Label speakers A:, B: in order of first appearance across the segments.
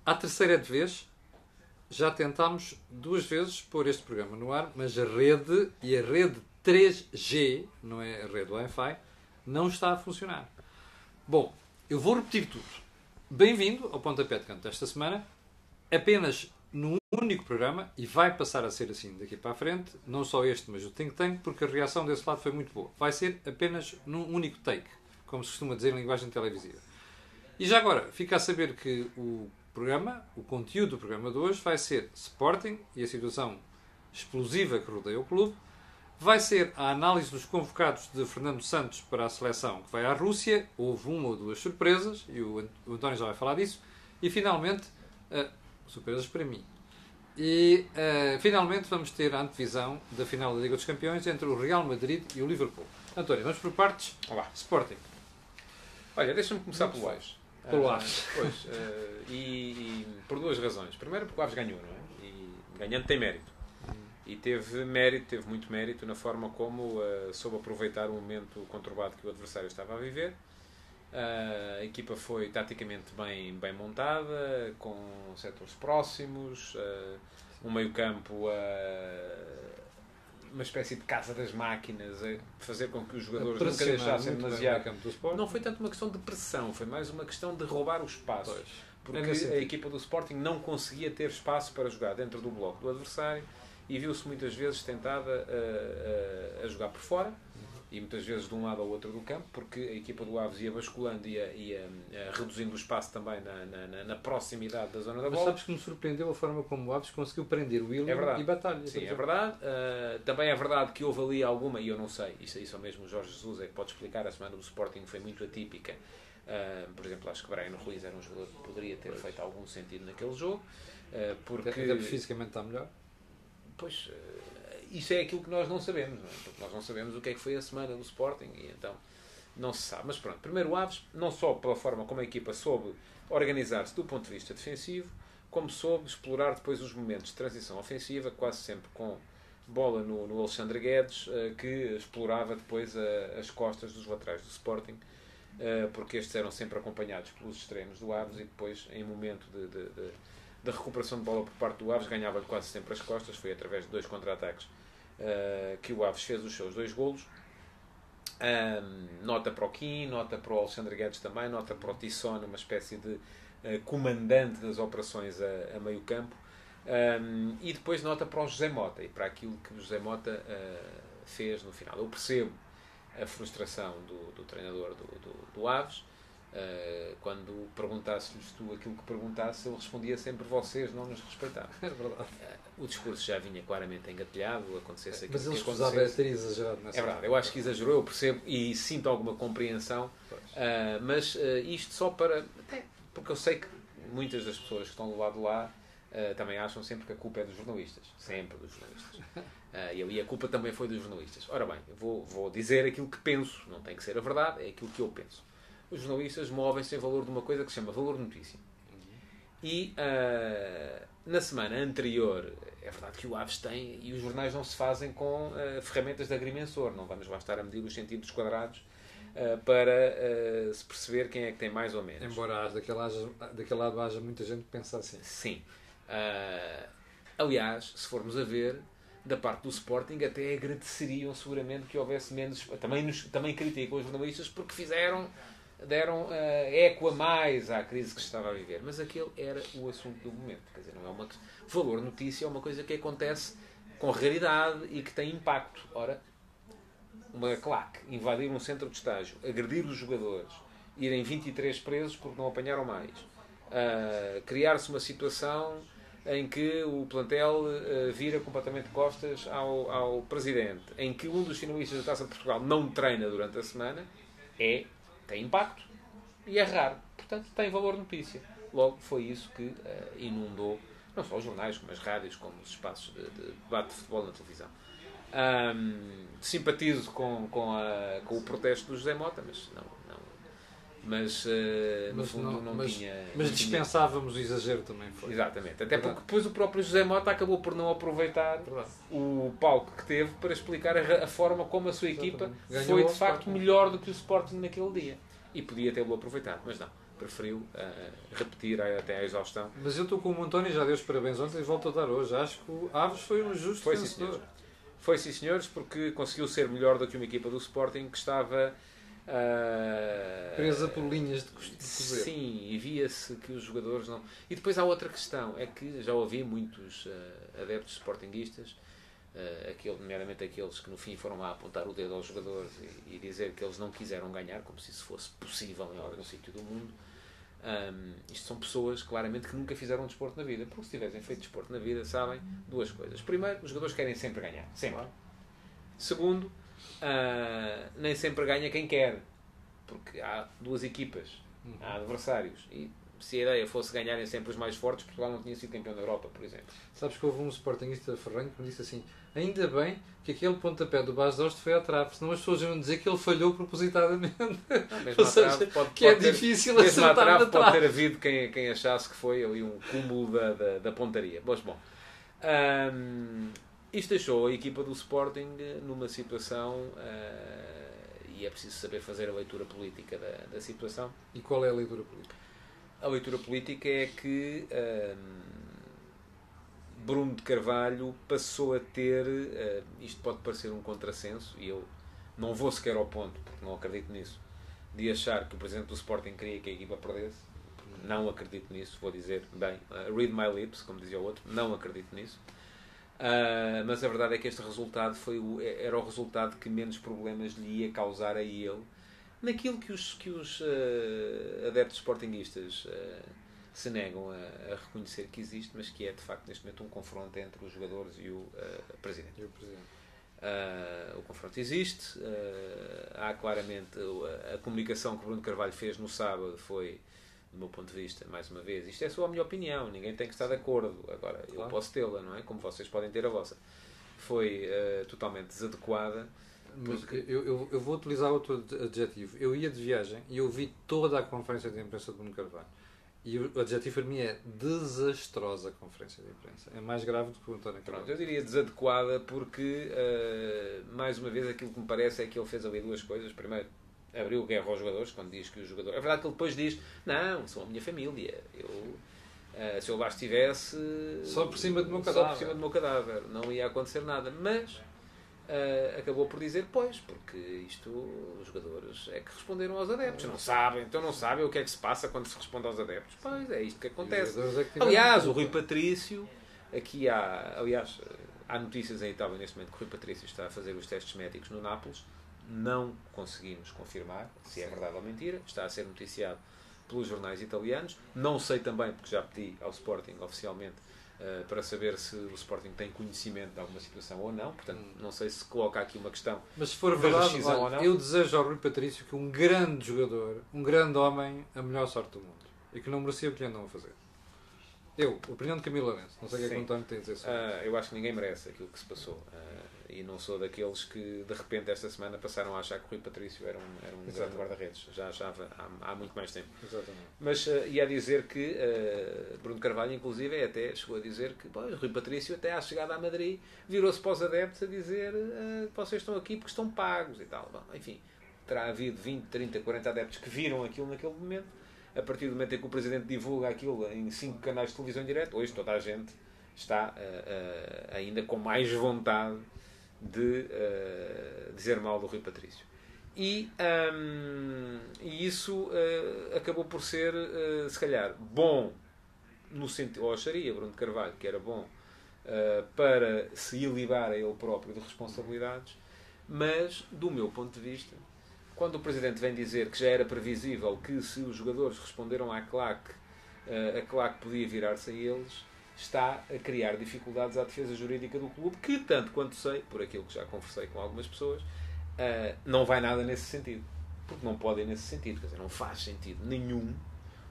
A: À terceira de vez, já tentámos 2 vezes pôr este programa no ar, mas a rede 3G, não é a rede Wi-Fi, não está a funcionar. Bom, eu vou repetir tudo. Bem-vindo ao Pontapé de Canto desta semana, apenas num único programa, e vai passar a ser assim daqui para a frente, não só este, mas o Think Tank, porque a reação desse lado foi muito boa. Vai ser apenas num único take, como se costuma dizer em linguagem televisiva. E já agora, fica a saber que o conteúdo do programa de hoje vai ser Sporting e a situação explosiva que rodeia o clube, vai ser a análise dos convocados de Fernando Santos para a seleção que vai à Rússia, houve 1 ou 2 surpresas, e o António já vai falar disso, e finalmente, surpresas para mim, e finalmente vamos ter a antevisão da final da Liga dos Campeões entre o Real Madrid e o Liverpool. António, vamos por partes.
B: Olá.
A: Sporting.
B: Olha, deixa-me começar pelo Aves.
A: Pelo Aves.
B: Pois, e por 2 razões. Primeiro, porque o Aves ganhou, não é? E ganhando tem mérito. E teve muito mérito na forma como soube aproveitar o momento conturbado que o adversário estava a viver. A equipa foi taticamente bem montada, com setores próximos, um meio-campo, uma espécie de casa das máquinas, a fazer com que os jogadores nunca deixassem demasiado. Não foi tanto uma questão de pressão, foi mais uma questão de roubar o espaço.
A: Pois.
B: Porque a equipa do Sporting não conseguia ter espaço para jogar dentro do bloco do adversário e viu-se muitas vezes tentada a jogar por fora e muitas vezes de um lado ao outro do campo, porque a equipa do Aves ia basculando e ia reduzindo o espaço também na proximidade da zona da bola.
A: Mas sabes que me surpreendeu a forma como o Aves conseguiu prender o Willian e Batalha.
B: Sim, é verdade. Também é verdade que houve ali alguma, e eu não sei, isso aí só mesmo o Jorge Jesus é que pode explicar, a semana do Sporting foi muito atípica. Por exemplo, acho que Brian Ruiz era um jogador que poderia ter feito algum sentido naquele jogo. Porque
A: fisicamente está melhor.
B: Pois, isso é aquilo que nós não sabemos, não é? Porque nós não sabemos o que é que foi a semana do Sporting e então não se sabe. Mas pronto, primeiro o Aves, não só pela forma como a equipa soube organizar-se do ponto de vista defensivo, como soube explorar depois os momentos de transição ofensiva, quase sempre com bola no Alexandre Guedes, que explorava depois as costas dos laterais do Sporting, porque estes eram sempre acompanhados pelos extremos do Aves e depois, em momento da recuperação de bola por parte do Aves, ganhava-lhe quase sempre as costas. Foi através de 2 contra-ataques que o Aves fez os seus 2 golos. Nota para o Kim, nota para o Alexandre Guedes também, nota para o Tissone, uma espécie de comandante das operações a meio campo, e depois nota para o José Mota e para aquilo que o José Mota fez no final. Eu percebo a frustração do treinador do Aves. Quando perguntasses-lhes tu aquilo que perguntasse, ele respondia sempre: vocês não nos respeitavam.
A: É verdade.
B: O discurso já vinha claramente engatilhado, acontecesse aquilo
A: mas ele
B: que
A: escusava ter exagerado nessa.
B: É verdade, eu acho que exagerou, eu percebo e sinto alguma compreensão, mas isto só para... Até porque eu sei que muitas das pessoas que estão do lado de lá também acham sempre que a culpa é dos jornalistas. Sempre dos jornalistas. E a culpa também foi dos jornalistas. Ora bem, eu vou dizer aquilo que penso, não tem que ser a verdade, é aquilo que eu penso. Os jornalistas movem-se em valor de uma coisa que se chama valor notícia. E na semana anterior, é verdade que o Aves tem, e os jornais não se fazem com ferramentas de agrimensor, não vamos lá estar a medir os centímetros quadrados para se perceber quem é que tem mais ou menos.
A: Embora daquele lado haja muita gente que pensa assim.
B: Sim. Aliás, se formos a ver, da parte do Sporting até agradeceriam seguramente que houvesse menos... Também criticam os jornalistas porque deram eco a mais à crise que se estava a viver. Mas aquele era o assunto do momento. Quer dizer, não é uma... Valor notícia é uma coisa que acontece com raridade e que tem impacto. Ora, uma claque invadir um centro de estágio, agredir os jogadores, irem 23 presos porque não apanharam mais, criar-se uma situação em que o plantel vira completamente de costas ao presidente, em que um dos finalistas da Taça de Portugal não treina durante a semana, tem impacto e é raro. Portanto, tem valor notícia. Logo, foi isso que inundou não só os jornais, como as rádios, como os espaços de debate de futebol na televisão. Simpatizo com o protesto do José Mota, mas no fundo não tinha...
A: Mas dispensávamos o exagero também, foi.
B: Exatamente. Até porque depois o próprio José Mota acabou por não aproveitar o palco que teve para explicar a forma como a sua equipa foi de facto melhor do que o Sporting naquele dia. e podia tê-lo aproveitado, mas não. Preferiu repetir até à exaustão.
A: Mas eu estou com o António, já deu os parabéns ontem e volto a dar hoje. Acho que o Aves foi um justo vencedor.
B: Foi sim, senhores, porque conseguiu ser melhor do que uma equipa do Sporting que estava
A: presa por linhas de cozer.
B: Sim, e via-se que os jogadores não... E depois há outra questão, é que já ouvi muitos adeptos sportinguistas, nomeadamente aqueles que no fim foram lá apontar o dedo aos jogadores e dizer que eles não quiseram ganhar, como se isso fosse possível em algum sítio do mundo. Isto são pessoas claramente que nunca fizeram desporto na vida, porque se tivessem feito desporto na vida sabem duas coisas. Primeiro, os jogadores querem sempre ganhar, sempre. Segundo, nem sempre ganha quem quer, porque há duas equipas, há adversários, e se a ideia fosse ganharem sempre os mais fortes, Portugal não tinha sido campeão da Europa, por exemplo.
A: Sabes que houve um sportinguista ferrenho que me disse assim: ainda bem que aquele pontapé do Bas Dost foi à trave, senão as pessoas iam dizer que ele falhou propositadamente. Ou seja, que é difícil acertar na trave.
B: Pode ter havido quem achasse que foi ali um cúmulo da pontaria. Mas bom, isto deixou a equipa do Sporting numa situação, e é preciso saber fazer a leitura política da situação.
A: E qual é a leitura política?
B: A leitura política é que Bruno de Carvalho passou a ter, isto pode parecer um contrassenso, e eu não vou sequer ao ponto, porque não acredito nisso, de achar que o Presidente do Sporting queria que a equipa perdesse. Não acredito nisso, vou dizer, bem, read my lips, como dizia o outro, não acredito nisso. Mas a verdade é que este resultado era o resultado que menos problemas lhe ia causar a ele, naquilo que os adeptos sportinguistas se negam a reconhecer que existe, mas que é de facto neste momento um confronto entre os jogadores e o Presidente. O confronto existe, há claramente a comunicação que o Bruno Carvalho fez no sábado foi, do meu ponto de vista, mais uma vez, isto é só a minha opinião, ninguém tem que estar de acordo, agora claro, eu posso tê-la, não é? Como vocês podem ter a vossa. Foi totalmente desadequada.
A: Porque eu vou utilizar outro adjetivo. Eu ia de viagem e eu vi toda a conferência de imprensa de Bruno Carvalho. E o adjetivo para mim é desastrosa a conferência de imprensa. É mais grave do que o António Carvalho.
B: Pronto, eu diria desadequada porque, mais uma vez, aquilo que me parece é que ele fez ali duas coisas. Primeiro, abriu guerra aos jogadores, quando diz que os jogadores... É verdade que ele depois diz, não, são a minha família. Se eu lá estivesse...
A: Só por cima do meu cadáver.
B: Só por cima do meu cadáver. Não ia acontecer nada. Mas... acabou por dizer, pois, porque isto, os jogadores é que responderam aos adeptos. Não sabem, então não sabem o que é que se passa quando se responde aos adeptos. Pois, é isto que acontece. Aliás, o Rui Patrício, há notícias em Itália neste momento que o Rui Patrício está a fazer os testes médicos no Nápoles. Não conseguimos confirmar se é verdade ou mentira. Está a ser noticiado pelos jornais italianos. Não sei também, porque já pedi ao Sporting oficialmente para saber se o Sporting tem conhecimento de alguma situação ou não. Portanto, não sei se coloca aqui uma questão.
A: Mas se for verdade, olha, eu desejo ao Rui Patrício que um grande jogador, um grande homem, a melhor sorte do mundo. E que não merecia o que lhe andam a fazer. Opinião de Camilo Lourenço. Não sei o que é que o António tem a dizer sobre
B: eu acho que ninguém merece aquilo que se passou. E não sou daqueles que, de repente, esta semana passaram a achar que o Rui Patrício era um grande guarda-redes. Já achava há muito mais tempo.
A: Exatamente.
B: Mas ia dizer que Bruno Carvalho, inclusive, até chegou a dizer que o Rui Patrício, até à chegada a Madrid, virou-se para os adeptos a dizer que vocês estão aqui porque estão pagos e tal. Bom, enfim, terá havido 20, 30, 40 adeptos que viram aquilo naquele momento. A partir do momento em que o Presidente divulga aquilo em 5 canais de televisão em direto, hoje toda a gente está ainda com mais vontade de dizer mal do Rui Patrício. E isso acabou por ser, se calhar, bom no sentido, ou acharia Bruno de Carvalho que era bom para se ilibar a ele próprio de responsabilidades, mas, do meu ponto de vista, quando o Presidente vem dizer que já era previsível que se os jogadores responderam à claque, a claque podia virar-se a eles, está a criar dificuldades à defesa jurídica do clube, que, tanto quanto sei, por aquilo que já conversei com algumas pessoas, não vai nada nesse sentido. Porque não pode ir nesse sentido. Quer dizer, não faz sentido nenhum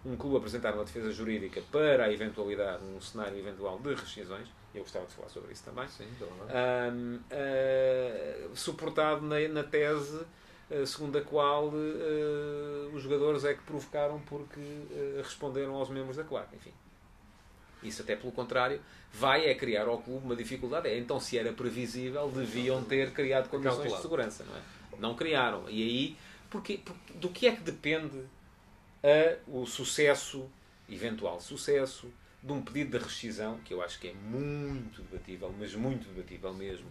B: um clube apresentar uma defesa jurídica para a eventualidade, um cenário eventual de rescisões. Eu gostava de falar sobre isso também.
A: Sim,
B: suportado na tese segundo a qual os jogadores é que provocaram porque responderam aos membros da claque. Enfim. Isso até pelo contrário vai criar ao clube uma dificuldade. Então, se era previsível, deviam ter criado condições de segurança, não é? Não criaram. E aí Porque do que é que depende o sucesso, eventual sucesso, de um pedido de rescisão, que eu acho que é muito debatível, mas muito debatível mesmo.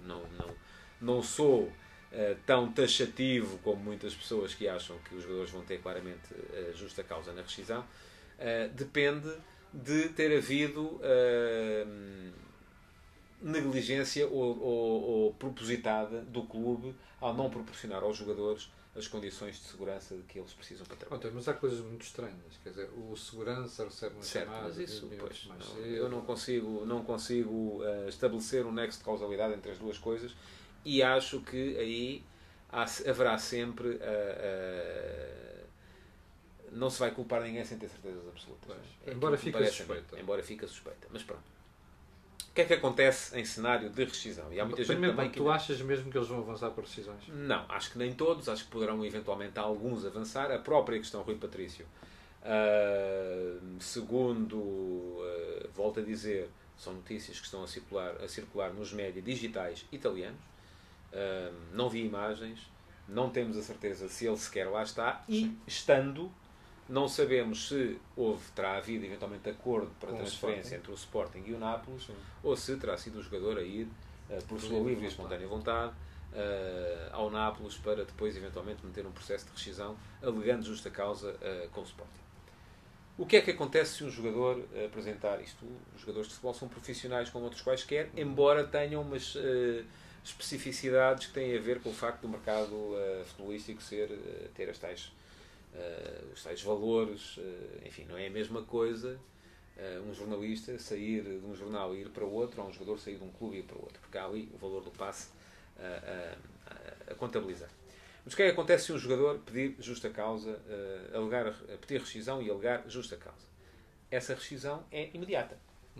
B: Não sou tão taxativo como muitas pessoas que acham que os jogadores vão ter claramente justa causa na rescisão. Depende de ter havido negligência ou propositada do clube ao não proporcionar aos jogadores as condições de segurança que eles precisam para trabalhar.
A: Mas há coisas muito estranhas. Quer dizer, o segurança recebe uma chamada...
B: Mas isso, pois, eu não consigo estabelecer um nexo de causalidade entre as duas coisas, e acho que aí haverá sempre... não se vai culpar ninguém sem ter certezas absolutas.
A: Embora fique suspeita.
B: Embora fique suspeita. Mas pronto. O que é que acontece em cenário de rescisão? E há muita gente também que...
A: Tu achas mesmo que eles vão avançar para rescisões?
B: Não, acho que nem todos. Acho que poderão eventualmente alguns avançar. A própria questão Rui Patrício, segundo, volto a dizer, são notícias que estão a circular nos média digitais italianos. Não vi imagens, não temos a certeza se ele sequer lá está, e estando... Não sabemos se terá havido eventualmente acordo para transferência entre o Sporting e o Nápoles, ou se terá sido o jogador a ir, por sua livre e espontânea vontade, ao Nápoles para depois eventualmente meter um processo de rescisão, alegando justa causa com o Sporting. O que é que acontece se um jogador apresentar isto? Os jogadores de futebol são profissionais como outros quaisquer, embora tenham umas especificidades que têm a ver com o facto do mercado futebolístico ter os tais valores, enfim, não é a mesma coisa um jornalista sair de um jornal e ir para outro, ou um jogador sair de um clube e ir para outro, porque há ali o valor do passe a contabilizar. Mas o que é que acontece se um jogador pedir justa causa, pedir rescisão e alegar justa causa? Essa rescisão é imediata.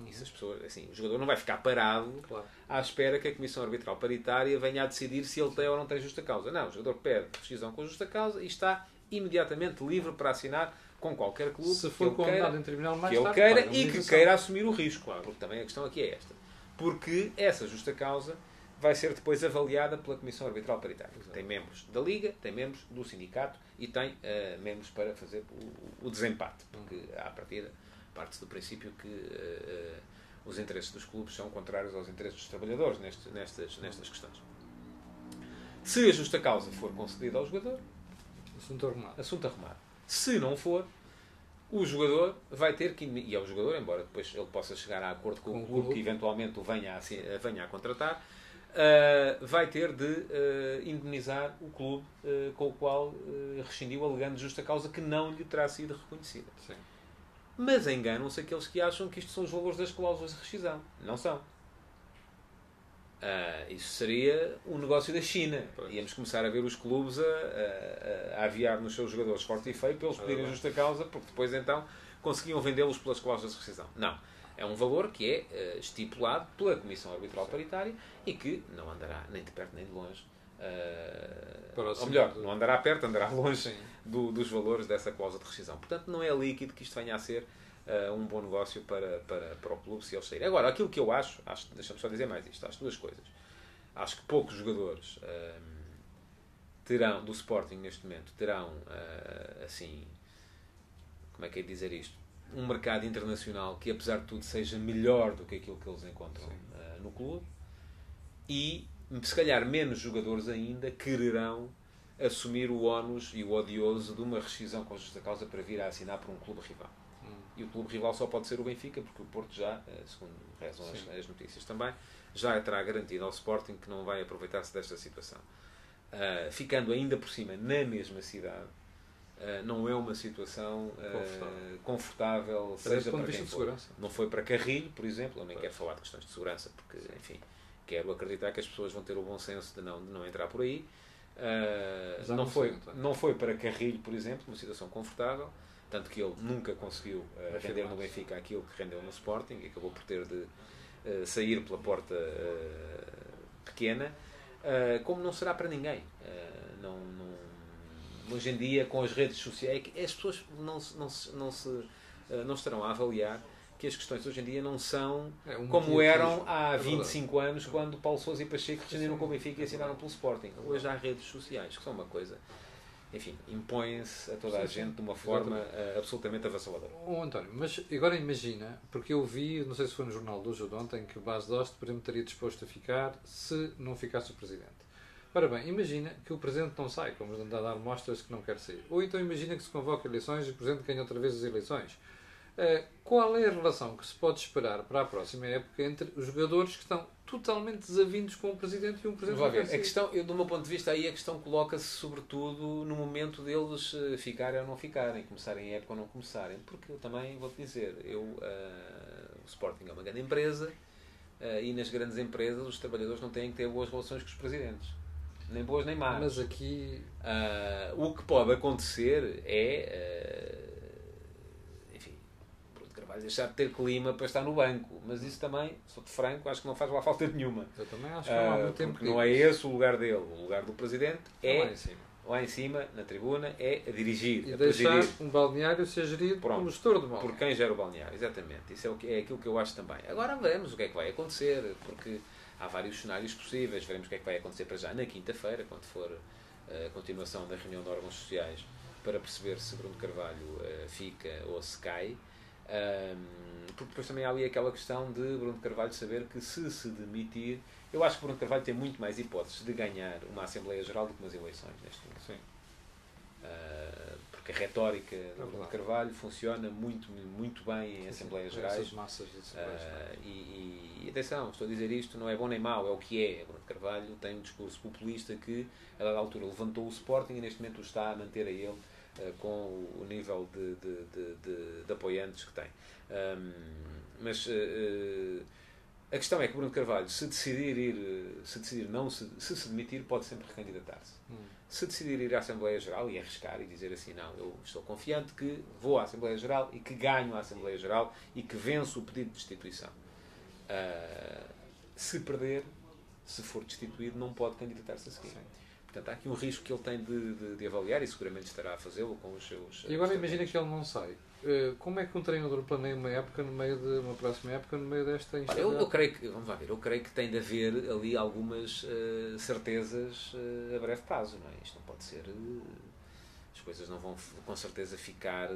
B: Isso as pessoas, assim, o jogador não vai ficar parado à espera que a Comissão Arbitral Paritária venha a decidir se ele tem ou não tem justa causa. Não, o jogador pede rescisão com justa causa e está imediatamente livre para assinar com qualquer clube
A: se for condenado em tribunal mais tarde,
B: que ele queira e que queira assumir o risco. Porque também a questão aqui é esta. Porque essa justa causa vai ser depois avaliada pela Comissão Arbitral Paritária. Tem membros da Liga, tem membros do sindicato e tem membros para fazer o desempate. Porque, à partida, parte-se do princípio que os interesses dos clubes são contrários aos interesses dos trabalhadores nestas questões. Se a justa causa for concedida ao jogador, assunto arrumado. Se não for, o jogador vai ter que... E ao jogador, embora depois ele possa chegar a acordo com o clube que eventualmente o venha a contratar, vai ter de indemnizar o clube com o qual rescindiu, alegando justa causa que não lhe terá sido reconhecida.
A: Sim.
B: Mas enganam-se aqueles que acham que isto são os valores das cláusulas de rescisão. Não são. Isso seria um negócio da China. Íamos começar a ver os clubes a aviar nos seus jogadores forte e feio para eles pedirem justa causa, porque depois então conseguiam vendê-los pelas cláusulas de rescisão. Não. É um valor que é estipulado pela Comissão Arbitral Paritária e que não andará nem de perto nem de longe. Ou melhor, não andará perto, andará longe dos valores dessa cláusula de rescisão. Portanto, não é líquido que isto venha a ser um bom negócio para o clube se eles saírem. Agora, aquilo que eu acho, deixa-me só dizer mais isto, acho duas coisas. Acho que poucos jogadores do Sporting neste momento terão, assim, como é que é de dizer isto? Um mercado internacional que, apesar de tudo, seja melhor do que aquilo que eles encontram no clube, e se calhar menos jogadores ainda quererão assumir o ónus e o odioso de uma rescisão com justa causa para vir a assinar por um clube rival. E o clube rival só pode ser o Benfica, porque o Porto já, segundo rezam as notícias também, já terá garantido ao Sporting que não vai aproveitar-se desta situação. Ficando ainda por cima na mesma cidade, não é uma situação confortável, seja para quem for. Não foi para Carrilho, por exemplo. Eu nem quero falar de questões de segurança, porque, enfim, quero acreditar que as pessoas vão ter o bom senso de não entrar por aí. Não foi para Carrilho, por exemplo, uma situação confortável, tanto que ele nunca conseguiu render no Benfica aquilo que rendeu no Sporting e acabou por ter de sair pela porta pequena, como não será para ninguém. Hoje em dia, com as redes sociais, as pessoas não estarão a avaliar que as questões hoje em dia não são como eram há 25 anos, quando Paulo Sousa e Pacheco descenderam com o Benfica e assinaram pelo Sporting. Hoje há redes sociais, que são uma coisa, enfim, impõem-se a toda a gente de uma forma absolutamente avassaladora.
A: António, mas agora imagina, porque eu vi, não sei se foi no Jornal de hoje ou de ontem, que o Bas Dost, por exemplo, estaria disposto a ficar se não ficasse o Presidente. Ora bem, imagina que o Presidente não sai, como anda a dar mostras que não quer sair. Ou então imagina que se convoca eleições e o Presidente ganha outra vez as eleições. Qual é a relação que se pode esperar para a próxima época entre os jogadores que estão totalmente desavindos com o Presidente e um Presidente
B: Vamos lá
A: que
B: ver. A questão, do meu ponto de vista, aí a questão coloca-se sobretudo no momento deles ficarem ou não ficarem, começarem a época ou não começarem. Porque eu também vou-te dizer, o Sporting é uma grande empresa e nas grandes empresas os trabalhadores não têm que ter boas relações com os presidentes. Nem boas nem más.
A: Mas aqui...
B: o que pode acontecer é... deixar de ter clima para estar no banco, mas isso também, sou-te franco, acho que não faz lá falta nenhuma.
A: Eu também acho que não há muito tempo
B: que não é esse o lugar dele. O lugar do Presidente é
A: lá em cima,
B: na tribuna, é a dirigir,
A: e
B: a
A: deixar
B: presidir.
A: Um balneário ser gerido pelo gestor do balneário.
B: Por quem gera o balneário, exatamente. Isso é aquilo que eu acho também. Agora veremos o que é que vai acontecer, porque há vários cenários possíveis. Veremos o que é que vai acontecer para já na quinta-feira, quando for a continuação da reunião de órgãos sociais, para perceber se Bruno Carvalho fica ou se cai. Porque depois também há ali aquela questão de Bruno Carvalho saber que se demitir, eu acho que Bruno Carvalho tem muito mais hipóteses de ganhar uma Assembleia Geral do que umas eleições neste momento.
A: Sim.
B: Porque a retórica de Bruno Carvalho funciona muito, muito bem em Assembleias Gerais.
A: Essas massas de
B: e atenção, estou a dizer isto, não é bom nem mau, é o que é. Bruno Carvalho tem um discurso populista que a dada altura levantou o Sporting e neste momento o está a manter a ele com o nível de apoiantes que tem. Mas a questão é que Bruno Carvalho, se decidir se demitir, pode sempre recandidatar-se. Se decidir ir à Assembleia Geral e arriscar e dizer assim, não, eu estou confiante que vou à Assembleia Geral e que ganho a Assembleia Geral e que venço o pedido de destituição. Se perder, se for destituído, não pode candidatar-se a seguir. Sim. Portanto, há aqui um risco que ele tem de avaliar e seguramente estará a fazê-lo com os seus...
A: E agora imagina que ele não sai. Como é que um treinador planeia uma época no meio de uma próxima época, no meio desta instabilidade?
B: Eu creio que, vamos lá ver, eu creio que tem de haver ali algumas certezas a breve prazo, não é? Isto não pode ser... as coisas não vão com certeza ficar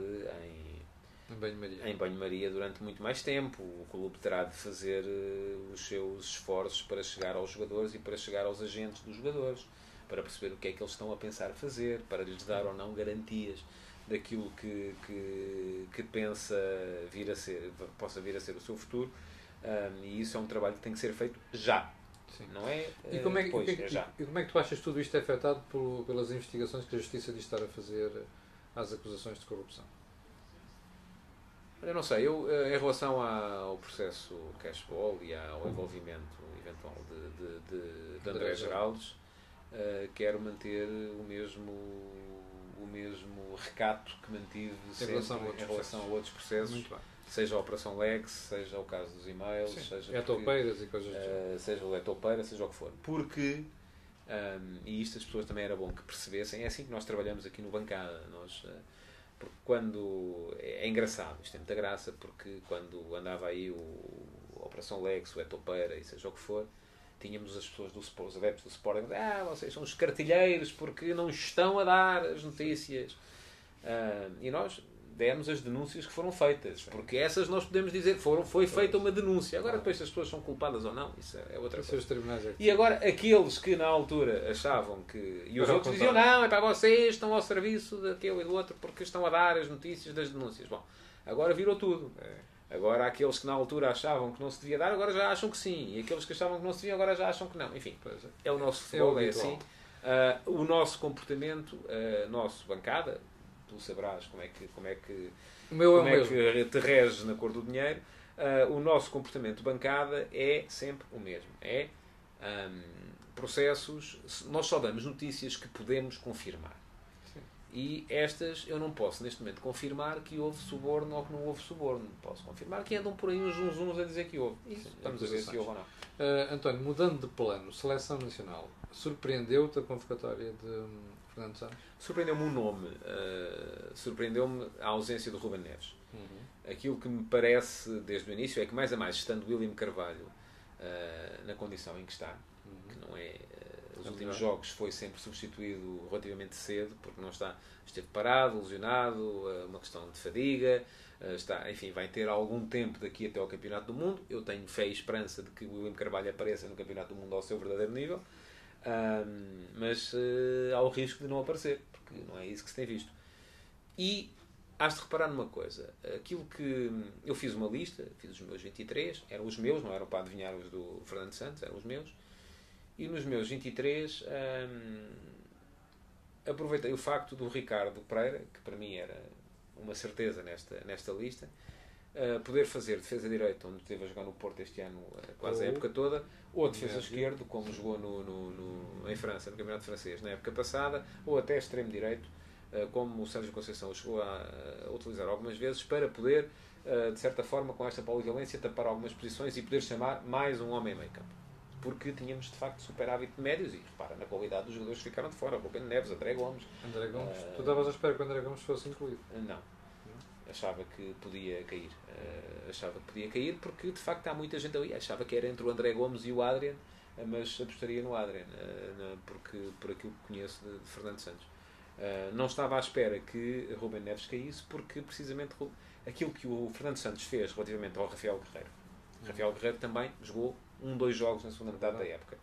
B: em banho-maria durante muito mais tempo. O clube terá de fazer os seus esforços para chegar aos jogadores e para chegar aos agentes dos jogadores, para perceber o que é que eles estão a pensar fazer, para lhes dar ou não garantias daquilo que pensa possa vir a ser o seu futuro. E isso é um trabalho que tem que ser feito já. Sim. Não é depois, é já.
A: E como é que tu achas que tudo isto é afetado pelas investigações que a Justiça diz estar a fazer às acusações de corrupção?
B: Eu não sei, em relação ao processo Cashball e ao envolvimento eventual de André Geraldes, quero manter o mesmo recato que mantive sempre em relação a outros processos, seja a Operação Lex, seja o caso dos e-mails, seja
A: Letopeiras e coisas
B: seja o Letopeira, seja o que for. Porque, e isto as pessoas também era bom que percebessem, é assim que nós trabalhamos aqui no Bancada. Porque quando... É engraçado, isto tem muita graça, porque quando andava aí a Operação Lex, o Letopeira e seja o que for, tínhamos as pessoas os adeptos do Sporting, vocês são os cartilheiros porque não estão a dar as notícias. E nós demos as denúncias que foram feitas, porque essas nós podemos dizer foi feita uma denúncia. Agora depois se as pessoas são culpadas ou não, isso é outra coisa. E agora aqueles que na altura achavam que... E os outros diziam, não, é para vocês, estão ao serviço daquele e do outro porque estão a dar as notícias das denúncias. Bom, agora virou tudo. Agora aqueles que na altura achavam que não se devia dar, agora já acham que sim. E aqueles que achavam que não se devia, agora já acham que não. Enfim, é o nosso futebol, é assim. O nosso comportamento, nosso Bancada, tu saberás como é que te reges na cor do dinheiro. O nosso comportamento Bancada é sempre o mesmo. É processos... Nós só damos notícias que podemos confirmar. E estas eu não posso neste momento confirmar que houve suborno ou que não houve suborno. Posso confirmar que andam por aí uns a dizer que houve. Vamos a ver se houve ou não.
A: António, mudando de plano, Seleção Nacional, surpreendeu-te a convocatória de Fernando Santos?
B: Surpreendeu-me o nome. Surpreendeu-me a ausência do Ruben Neves. Aquilo que me parece desde o início é que mais a mais, estando William Carvalho na condição em que está, que não é os últimos jogos foi sempre substituído relativamente cedo, porque não esteve parado, lesionado, uma questão de fadiga, enfim, vai ter algum tempo daqui até ao Campeonato do Mundo. Eu tenho fé e esperança de que o William Carvalho apareça no Campeonato do Mundo ao seu verdadeiro nível, mas há o risco de não aparecer, porque não é isso que se tem visto. E has de reparar numa coisa, aquilo que eu fiz uma lista, fiz os meus 23, eram os meus, não eram para adivinhar os do Fernando Santos, eram os meus, e nos meus 23 aproveitei o facto do Ricardo Pereira, que para mim era uma certeza nesta lista, poder fazer defesa direita, onde esteve a jogar no Porto este ano quase a época toda, ou defesa esquerdo, como jogou em França, no Campeonato Francês na época passada, ou até extremo direito, como o Sérgio Conceição chegou a utilizar algumas vezes, para poder, de certa forma, com esta polivalência, tapar algumas posições e poder chamar mais um homem em meio campo. Porque tínhamos, de facto, superávit de médios e, repara, na qualidade dos jogadores que ficaram de fora. Rubén Neves, André Gomes.
A: Tu estavas à espera que o André Gomes fosse incluído?
B: Não. Achava que podia cair. Porque, de facto, há muita gente ali. Achava que era entre o André Gomes e o Adrian, mas apostaria no Adrian, por aquilo que conheço de Fernando Santos. Não estava à espera que Rubén Neves caísse, porque precisamente aquilo que o Fernando Santos fez relativamente ao Rafael Guerreiro. Rafael Guerreiro também jogou 2 jogos na segunda metade da época.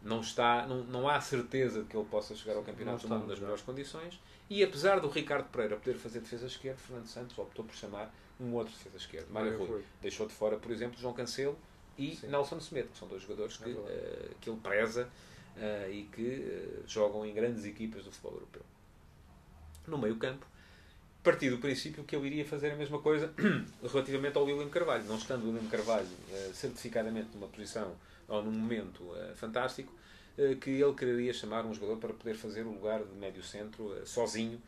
B: Não há certeza de que ele possa chegar ao Campeonato do Mundo nas melhores condições, e apesar do Ricardo Pereira poder fazer defesa esquerda, Fernando Santos optou por chamar um outro defesa esquerda, Mário Rui. Deixou de fora, por exemplo, João Cancelo e Nelson Semedo, que são 2 jogadores que ele preza e que jogam em grandes equipas do futebol europeu. No meio campo, parti do princípio que ele iria fazer a mesma coisa relativamente ao William Carvalho. Não estando o William Carvalho certificadamente numa posição ou num momento fantástico, que ele quereria chamar um jogador para poder fazer o lugar de médio centro sozinho,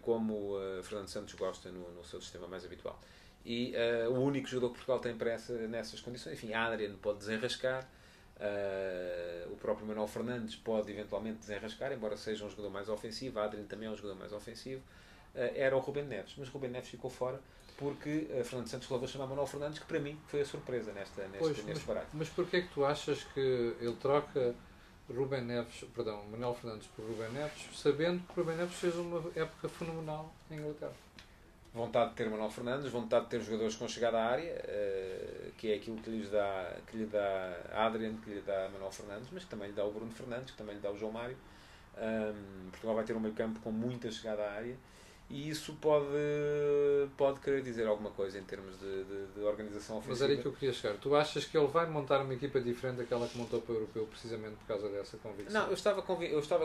B: como Fernando Santos gosta no seu sistema mais habitual. E o único jogador que Portugal tem para nessas condições, enfim, Adrian pode desenrascar, o próprio Manuel Fernandes pode eventualmente desenrascar, embora seja um jogador mais ofensivo. Adrian também é um jogador mais ofensivo. Era o Rubén Neves, mas Rubén Neves ficou fora porque Fernando Santos resolveu chamar Manuel Fernandes, que para mim foi a surpresa neste barato.
A: Mas porquê é que tu achas que ele troca Manuel Fernandes por Rubén Neves, sabendo que Rubén Neves fez uma época fenomenal em Inglaterra?
B: Vontade de ter Manuel Fernandes, vontade de ter jogadores com chegada à área, que é aquilo que lhe dá Adrian, que lhe dá Manuel Fernandes, mas que também lhe dá o Bruno Fernandes, que também lhe dá o João Mário. Portugal vai ter um meio campo com muita chegada à área, e isso pode querer dizer alguma coisa em termos de organização ofensiva.
A: Mas era aí que eu queria chegar. Tu achas que ele vai montar uma equipa diferente daquela que montou para o Europeu precisamente por causa dessa convicção?
B: Não, eu estava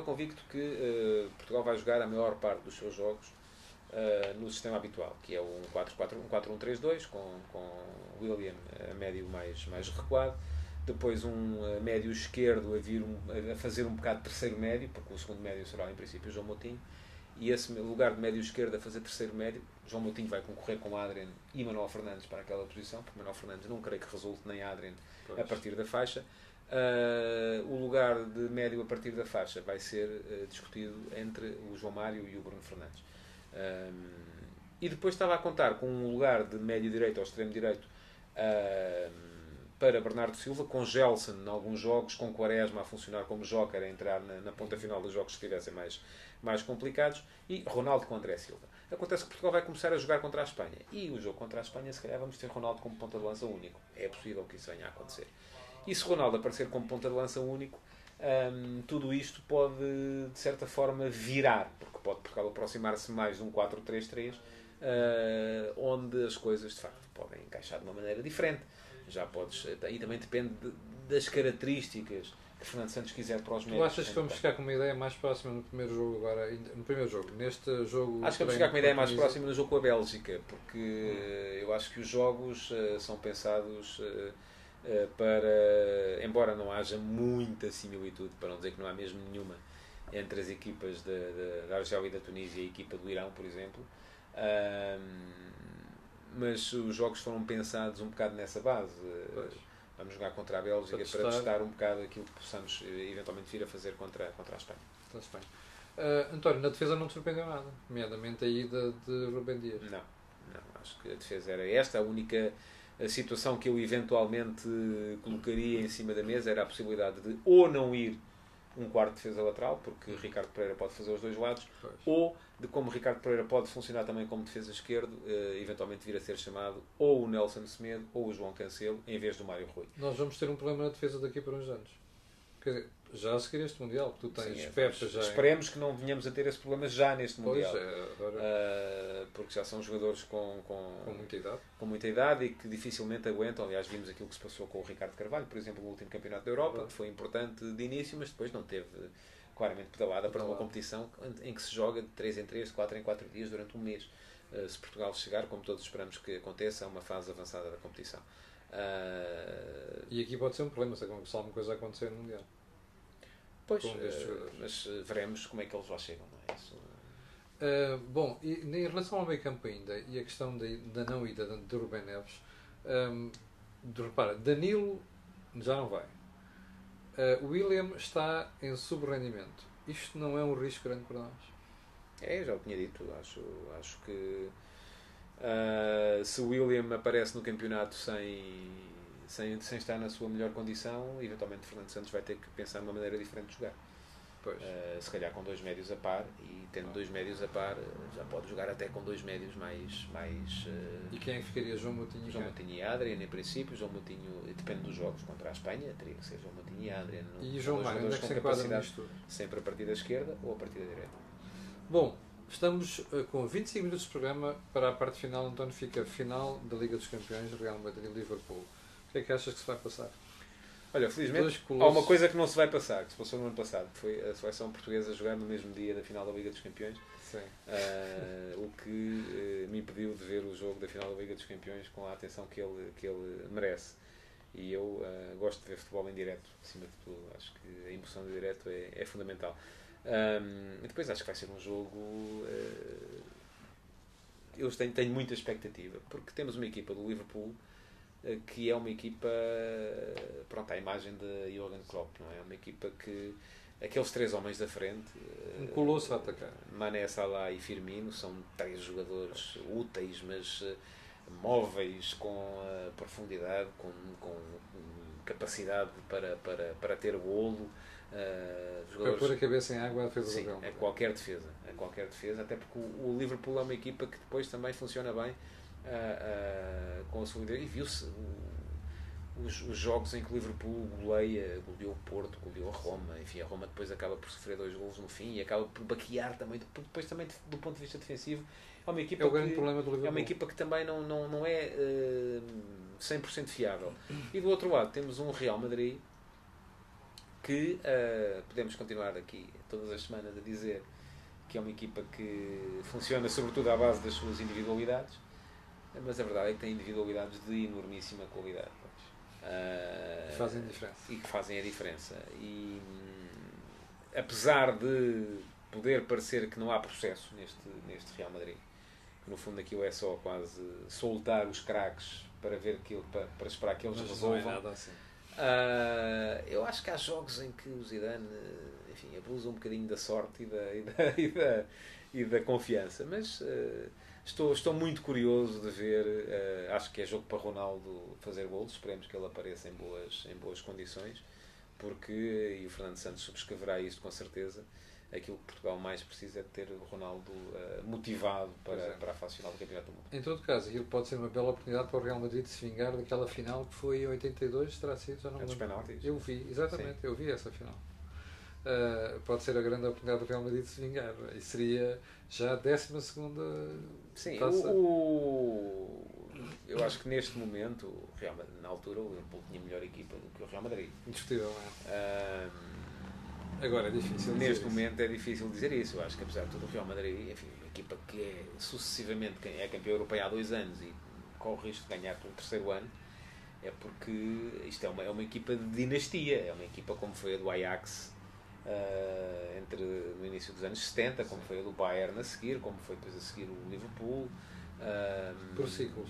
B: convicto que Portugal vai jogar a maior parte dos seus jogos no sistema habitual, que é um 4-1-3-2, com William a médio mais recuado, depois um médio esquerdo a fazer um bocado de terceiro médio, porque o segundo médio será em princípio o João Moutinho, e esse lugar de médio esquerdo a fazer terceiro médio, João Moutinho vai concorrer com Adrian e Manuel Fernandes para aquela posição, porque Manuel Fernandes não creio que resulte nem Adrian a partir da faixa. O lugar de médio a partir da faixa vai ser discutido entre o João Mário e o Bruno Fernandes. E depois estava a contar com um lugar de médio direito ao extremo direito para Bernardo Silva, com Gelson em alguns jogos, com Quaresma a funcionar como joker, a entrar na ponta final dos jogos que estivessem mais complicados, e Ronaldo com André Silva. Acontece que Portugal vai começar a jogar contra a Espanha, e o jogo contra a Espanha, se calhar vamos ter Ronaldo como ponta de lança único. É possível que isso venha a acontecer. E se Ronaldo aparecer como ponta de lança único, tudo isto pode, de certa forma, virar, porque pode Portugal aproximar-se mais de um 4-3-3, onde as coisas, de facto, podem encaixar de uma maneira diferente. E também depende das características que Fernando Santos quiser para os médios.
A: Tu achas que vamos ficar com uma ideia mais próxima no primeiro jogo agora? No primeiro jogo, neste jogo...
B: Acho que vamos ficar com uma ideia mais próxima no jogo com a Bélgica, porque eu acho que os jogos são pensados para... Embora não haja muita similitude, para não dizer que não há mesmo nenhuma, entre as equipas da Argélia e da Tunísia e a equipa do Irão, por exemplo, mas os jogos foram pensados um bocado nessa base. Vamos jogar contra a Bélgica para testar um bocado aquilo que possamos eventualmente vir a fazer contra a Espanha.
A: António, na defesa não te surpreendeu nada, nomeadamente a ida de Rubén Dias?
B: Não, acho que a defesa era esta. A única situação que eu eventualmente colocaria em cima da mesa era a possibilidade de ou não ir um quarto defesa lateral, porque Ricardo Pereira pode fazer os dois lados,
A: Pois.
B: ou de como Ricardo Pereira pode funcionar também como defesa esquerdo, eventualmente vir a ser chamado ou o Nelson Semedo ou o João Cancelo, em vez do Mário Rui.
A: Nós vamos ter um problema na defesa daqui para uns anos. Quer dizer, já a seguir este Mundial, tu tens
B: Sim,
A: Pepe já...
B: esperemos que não venhamos a ter esse problema já neste
A: Pois,
B: Mundial.
A: agora
B: Porque já são jogadores
A: com muita idade.
B: com muita idade e que dificilmente aguentam. Aliás, vimos aquilo que se passou com o Ricardo Carvalho, por exemplo, no último Campeonato da Europa, que foi importante de início, mas depois não teve claramente pedalada para uma competição em que se joga de 3 em 3, 4 em 4 dias durante um mês. Se Portugal chegar, como todos esperamos que aconteça, a uma fase avançada da competição.
A: E aqui pode ser um problema se alguma coisa acontecer no Mundial.
B: Pois, mas veremos como é que eles lá chegam, não é? Isso...
A: Bom, e em relação ao meio campo ainda, e a questão da não ida de Rubén Neves, repara, Danilo já não vai. William está em subrendimento. Isto não é um risco grande para nós?
B: Já o tinha dito. Acho que se o William aparece no campeonato sem estar na sua melhor condição, eventualmente Fernando Santos vai ter que pensar numa maneira diferente de jogar. Se calhar com 2 médios a par, e tendo 2 médios a par, já pode jogar até com 2 médios mais
A: E quem é que ficaria? João Moutinho?
B: João Moutinho e Adrian, em princípio. João Moutinho, depende dos jogos, contra a Espanha teria que ser João Moutinho e Adrian.
A: E João Mário, onde é que se enquadra nisto tudo?
B: Sempre a partir da esquerda ou a partir da direita.
A: Bom, estamos com 25 minutos de programa para a parte final. António, fica a final da Liga dos Campeões, Real Madrid e Liverpool. O que é que achas que se vai passar?
B: Olha, felizmente há uma coisa que não se vai passar, que se passou no ano passado, que foi a seleção portuguesa jogar no mesmo dia da final da Liga dos Campeões.
A: Sim.
B: O que me impediu de ver o jogo da final da Liga dos Campeões com a atenção que ele merece. E eu gosto de ver futebol em direto, acima de tudo. Acho que a emoção de direto é fundamental. E depois acho que vai ser um jogo... eu tenho muita expectativa, porque temos uma equipa do Liverpool que é uma equipa, pronto, à imagem de Jürgen Klopp, não é? Uma equipa que aqueles 3 homens da frente,
A: um colosso a atacar.
B: Mané, Salah e Firmino, são 3 jogadores úteis, mas móveis, com profundidade, com capacidade para ter golo.
A: Para pôr a cabeça em água, a defesa do Real Madrid.
B: A qualquer defesa, até porque o Liverpool é uma equipa que depois também funciona bem com a solidariedade, e viu-se os jogos em que o Liverpool goleou o Porto, goleou a Roma, enfim, a Roma depois acaba por sofrer 2 golos no fim e acaba por baquear também, depois também do ponto de vista defensivo é uma equipa,
A: grande problema do Liverpool.
B: É uma equipa que também não é 100% fiável. E do outro lado temos um Real Madrid que podemos continuar aqui todas as semanas a dizer que é uma equipa que funciona sobretudo à base das suas individualidades, mas a verdade é que tem individualidades de enormíssima qualidade.
A: Que fazem a diferença.
B: E que fazem a diferença. E apesar de poder parecer que não há processo neste Real Madrid, que no fundo aquilo é só quase soltar os craques para ver aquilo, para esperar que eles resolvam.
A: Não é nada assim.
B: Eu acho que há jogos em que o Zidane, enfim, abusa um bocadinho da sorte e da confiança, mas estou muito curioso de ver. Acho que é jogo para Ronaldo fazer golos, esperemos que ele apareça em boas condições, porque, e o Fernando Santos subscreverá isto com certeza, aquilo que Portugal mais precisa é de ter o Ronaldo motivado para a fase final do Campeonato do Mundo.
A: Em todo caso, aquilo pode ser uma bela oportunidade para o Real Madrid de se vingar daquela final que foi em 82, terá sido, já não me
B: dos
A: lembro.
B: penaltis.
A: Eu vi, exatamente,
B: Sim.
A: Eu vi essa final. Pode ser a grande oportunidade do Real Madrid de se vingar. E seria já a 12ª
B: Sim,
A: taça.
B: eu acho que neste momento, na altura, o Liverpool tinha melhor equipa do que o Real Madrid.
A: Indiscutível, não é? Agora é difícil dizer
B: neste
A: isso.
B: momento é difícil dizer isso. Eu acho que apesar de tudo o Real Madrid, enfim, uma equipa que é sucessivamente é campeão europeu há 2 anos e corre o risco de ganhar pelo 3º ano, é porque isto é uma equipa de dinastia. É uma equipa como foi a do Ajax no início dos anos 70, como foi a do Bayern a seguir, como foi depois a seguir o Liverpool.
A: Por ciclos.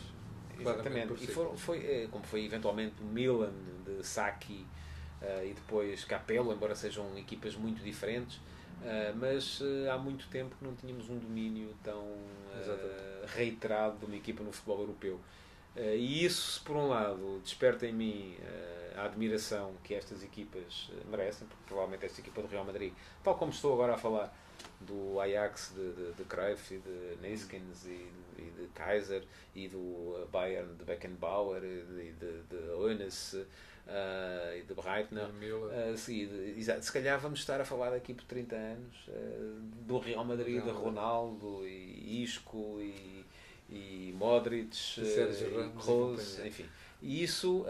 B: Exatamente.
A: Por
B: E
A: ciclos.
B: como foi eventualmente o Milan de Sacchi e depois Capello, embora sejam equipas muito diferentes, mas há muito tempo que não tínhamos um domínio tão reiterado de uma equipa no futebol europeu. E isso, por um lado, desperta em mim a admiração que estas equipas merecem, porque provavelmente esta equipa do Real Madrid, tal como estou agora a falar do Ajax de Cruyff e de Neyskens e de Kaiser e do Bayern de Beckenbauer e de Hoeneß e de Breitner, se calhar vamos estar a falar daqui por 30 anos do Real Madrid, de Ronaldo e Isco e Modric,
A: Sérgio
B: Ramos, enfim. E isso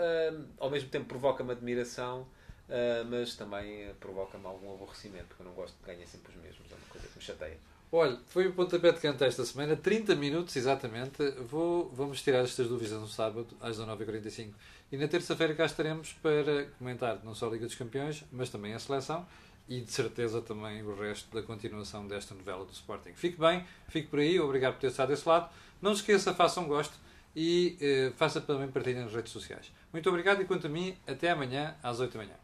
B: ao mesmo tempo provoca-me admiração, mas também provoca-me algum aborrecimento, porque eu não gosto de ganhar sempre os mesmos, é uma coisa que me chateia.
A: Olha, foi o pontapé de canto esta semana, 30 minutos exatamente. Vamos tirar estas dúvidas no sábado às 19h45 e na terça-feira cá estaremos para comentar não só a Liga dos Campeões, mas também a seleção e de certeza também o resto da continuação desta novela do Sporting. Fique bem, fique por aí, obrigado por ter estado desse lado. Não se esqueça, faça um gosto e faça também partilha nas redes sociais. Muito obrigado e quanto a mim, até amanhã às 8 da manhã.